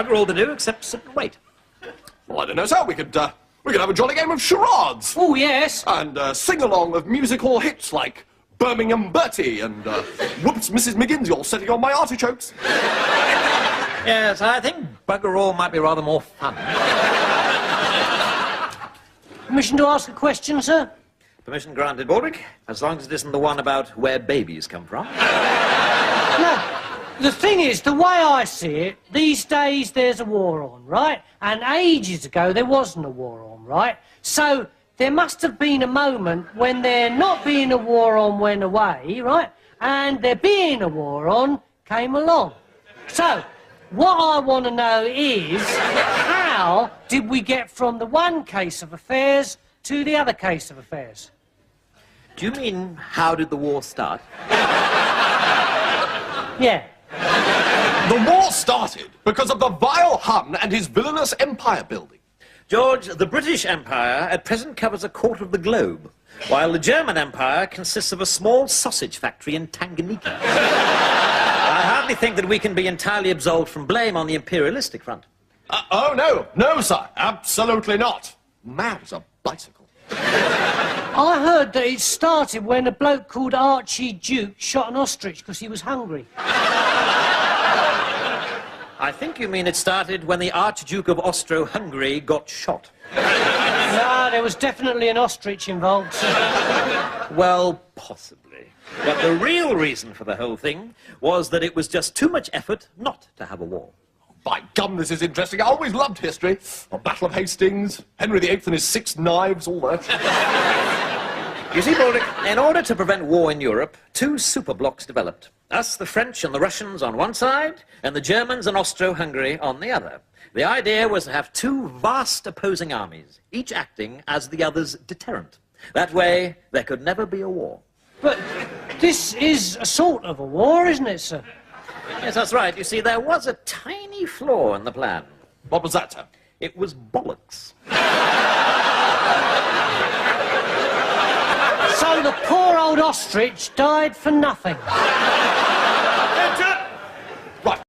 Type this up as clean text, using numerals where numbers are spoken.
Bugger all to do except sit and wait. Well, I don't know, sir. We could have a jolly game of charades. Oh, yes. And sing-along of musical hits like Birmingham Bertie and Whoops, Mrs. Miggins, you're sitting on my artichokes. Yes, I think bugger all might be rather more fun. Permission to ask a question, sir? Permission granted, Baldrick, as long as it isn't the one about where babies come from. No. The thing is, the way I see it, these days there's a war on, right? And ages ago there wasn't a war on, right? So there must have been a moment when there not being a war on went away, right? And there being a war on came along. So, what I want to know is, how did we get from the one case of affairs to the other case of affairs? Do you mean, how did the war start? Yeah. The war started because of the vile Hun and his villainous empire building. George, the British Empire at present covers a quarter of the globe, while the German Empire consists of a small sausage factory in Tanganyika. I hardly think that we can be entirely absolved from blame on the imperialistic front. Oh, no. No, sir. Absolutely not. Mad as a bicycle. I heard that it started when a bloke called Archie Duke shot an ostrich because he was hungry. I think you mean it started when the Archduke of Austro-Hungary got shot. No, there was definitely an ostrich involved. Well, possibly. But the real reason for the whole thing was that it was just too much effort not to have a war. By gum, this is interesting. I always loved history. The Battle of Hastings, Henry VIII and his 6 knives, all that. You see, Baldrick, in order to prevent war in Europe, 2 superblocks developed. Us, the French and the Russians on one side, and the Germans and Austro-Hungary on the other. The idea was to have 2 vast opposing armies, each acting as the other's deterrent. That way, there could never be a war. But this is a sort of a war, isn't it, sir? Yes, that's right. You see, there was a tiny flaw in the plan. What was that, sir? It was bollocks. So the poor old ostrich died for nothing.